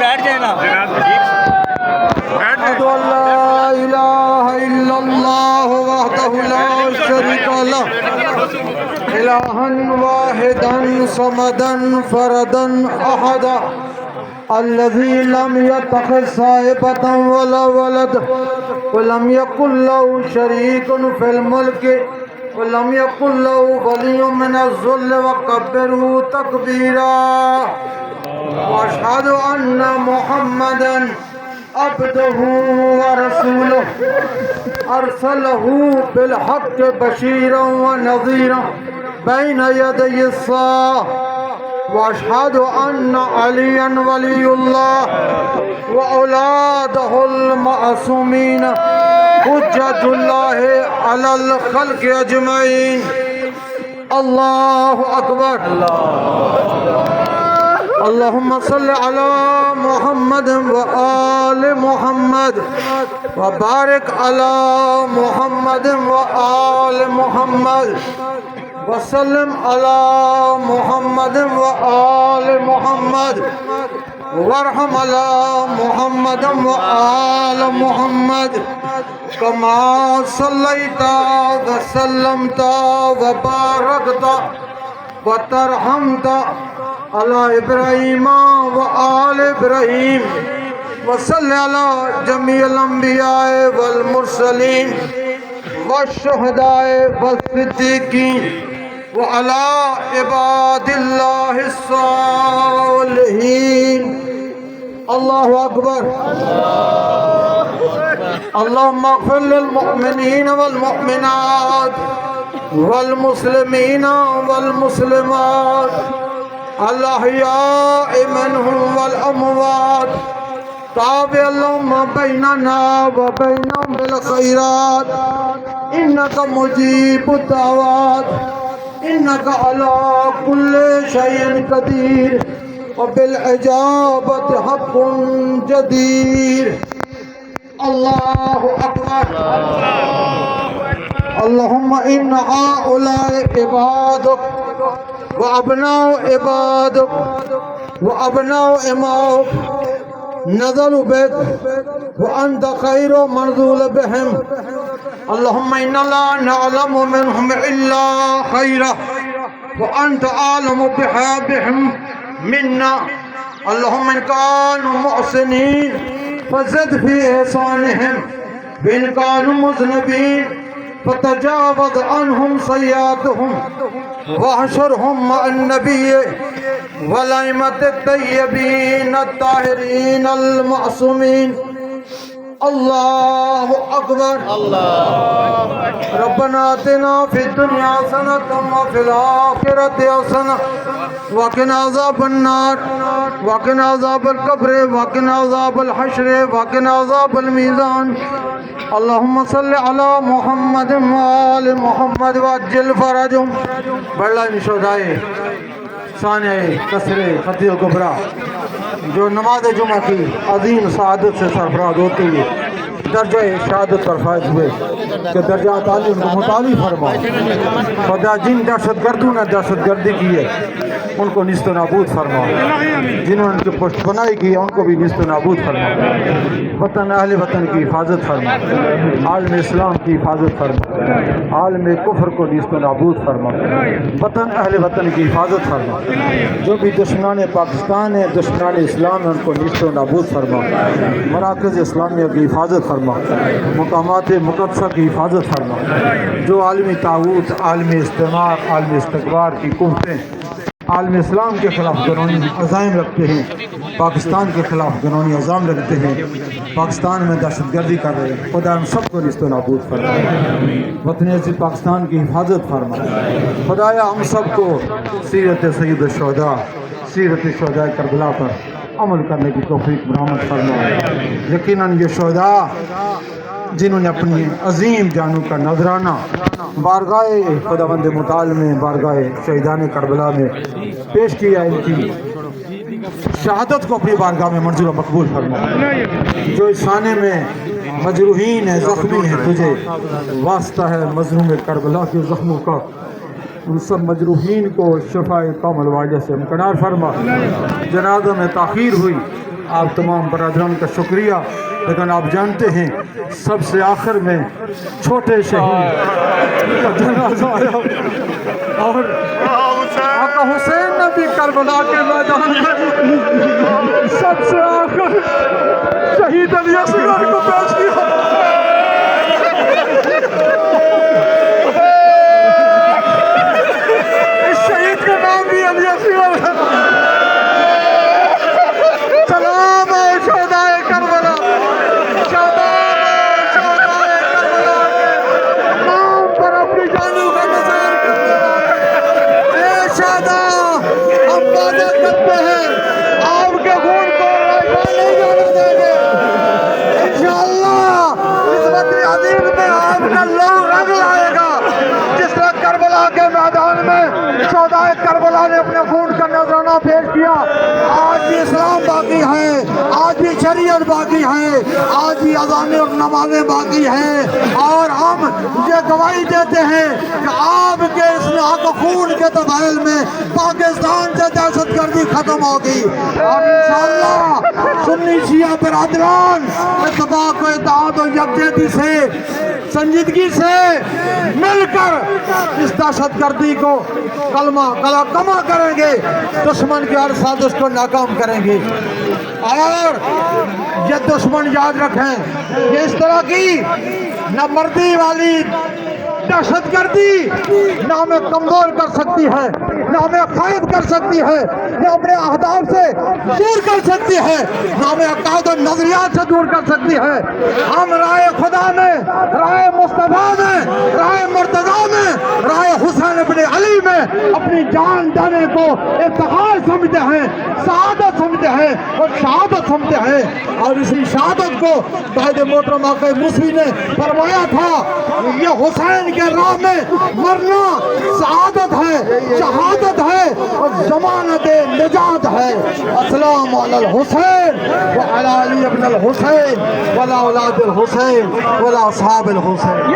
بیٹھ جائے نا. أشهد أن لا إله إلا الله وحده لا شريك له إلها واحدا صمدا فردا أحدا الذي لم يتخذ صاحبة ولا ولد ولم يكن له شريك في الملك ولم يكن له ولي من الذل وكبره تكبيرا وأشهد أن محمدا عبده ورسوله أرسله بالحق بشيرا ونذيرا بين يدي الساعة وأشهد أن عليا ولي الله وأولاده المعصومين حجة الله على الخلق أجمعين. الله أكبر. اللهم صل على محمد وآل محمد وبارك على محمد وآل محمد وسلم على محمد وآل محمد وارحم على محمد وآل محمد كما صليت وسلمت وباركت وترحمت على إبراهيم وآل إبراهيم وصل على جميع الأنبياء والمرسلين والشهداء والصديقين وعلى عباد الله الصالحين. الله أكبر. اللهم اغفر للمؤمنين والمؤمنات والمسلمين والمسلمات الأحياء منهم والأموات. تابع اللهم بيننا وبينهم بالخيرات إنك مجيب الدعوات إنك على كل شيء قدير وبالإجابة حق جدير. الله أكبر. اللهم إن هؤلاء عبادك وأبناء عبادك وأبناء إمائك نزلوا بك وأنت خير منزول بهم. اللهم إنا لا نعلم منهم إلا خيرا وأنت أعلم بهم منا. اللهم إن كانوا محسنين فزد في إحسانهم وإن كانوا مذنبين فتجاوز عنهم سيئاتهم واحشرهم مع النبي والأئمة الطيبين الطاهرين المعصومين. الله أكبر. ربنا آتنا في الدنيا حسنة وفي الآخرة حسنة وقنا عذاب النار وقنا عذاب القبر وقنا عذاب الحشر وقنا عذاب الميزان. اللهم صل على محمد وآل محمد وعجل فرجهم. بڑا شہدائے ثانیہ کثر خطی الکبریٰ جو نماز جمعہ کی عظیم سعادت سے سرفراز ہوتے ہوئے درجہ شہادت پر فائز ہوئے کہ درجات عالی ان کو متعالی فرما. خدا جن دہشت گردوں نے دہشت گردی کی ہے ان کو نیست و نابود فرما. جنہوں نے ان کی پشت پناہی کی ہے ان کو بھی نیست و نابود فرما. وطن اہل وطن کی حفاظت فرما. عالم اسلام کی حفاظت فرما. عالم کفر کو نیست و نابود فرما. وطن اہل وطن کی حفاظت فرما. جو بھی دشمنان پاکستان ہیں دشمنان اسلام ہیں ان کو نیست و نابود فرما. مراکز اسلامیہ کی حفاظت فرما. مقامات مقدسہ کی حفاظت فرما. جو عالمی طاغوت عالمی استعمار عالمی استکبار کی قوتیں عالم اسلام کے خلاف قانونی عزائم رکھتے ہیں پاکستان کے خلاف قانونی عزائم رکھتے ہیں پاکستان میں دہشت گردی کر رہے ہیں خدا ہم سب کو نیست و نابود فرما. وطن عزیز پاکستان کی حفاظت فرما. خدایا ہم سب کو سیرت سید الشہداء سیرت شہداء کربلا پر عمل کرنے کی توفیق برآمد فرما. یقیناً یہ شہداء جنہوں نے اپنی عظیم جانوں کا نذرانہ بارگاہ خداوند متعال میں بارگاہ شہیدان کربلا میں پیش کیا ان کی شہادت کو اپنی بارگاہ میں منظور و مقبول فرما. جو اس خانے میں مجروحین ہیں زخمی ہیں تجھے واسطہ ہے مظلوم کربلا کے زخموں کا ان سب مجروحین کو شفاء کامل واجہ سے امکنار فرما. جنازہ میں تاخیر ہوئی آپ تمام برادران کا شکریہ. لیکن آپ جانتے ہیں سب سے آخر میں چھوٹے شہید کا جنازہ آیا اور آقا حسین نے بھی کربلا کے میدان میں سب سے آخر شہید علی اصغر کو پیش کیا. اس شہید کا نام بھی علی اصغر ہے. سلام ہے شہدائے کربلا, سلام ہے شہدائے کربلا کے نام پر اپنی جانوں کا نثار کرنے والے. اے شہدا, ہم وعدہ کرتے ہیں آپ کے خون کو رائگاں نہیں جانے دیں گے. انشاءاللہ اس وطن عظیم میں آپ کا لہو رنگ لائے گا جس طرح کربلا کے میدان میں شہدائے کربلا نے اپنے خون کا نذرانہ پیش کیا. آج بھی اسلام باقی ہے, آج بھی شریعت باقی ہے, آج بھی اذانیں اور نمازیں باقی ہیں, اور ہم یہ گواہی دیتے ہیں کہ آپ کے اس ناک خون کے تفعیل میں پاکستان سے دہشت گردی ختم ہوگی. اور انشاءاللہ سنی شیعہ برادران اتفاق و اتحاد و یکجہتی سے, سنجیدگی سے مل کر اس دہشت گردی کو کما کریں گے, دشمن کی ہر سازش کو ناکام کریں گے. اور یہ دشمن یاد رکھیں کہ اس طرح کی نہ مردی والی دہشت گردی نہ ہمیں کمزور کر سکتی ہے, نہ ہمیں قائد کر سکتی ہے, نہ اپنے اہداف سے دور کر سکتی ہے, نہ ہمیں عقائد و نظریات سے دور کر سکتی ہے. ہم رائے خدا میں, رائے مصطفیٰ میں, رائے مرتضیٰ میں, رائے حسین ابن علی میں اپنی جان دینے کو افتخار سمجھتے ہیں, سعادت سمجھتے ہیں اور شہادت سمجھتے ہیں. اور اسی شہادت کو قائد محترم آقا موسوی نے فرمایا تھا, یہ حسین کے راہ میں مرنا سعادت ہے, شہادت ہے اور ضمانت نجات ہے. السلام علی الحسین وعلی علی ابن الحسین ولا اولاد الحسین ولا اصحاب الحسین.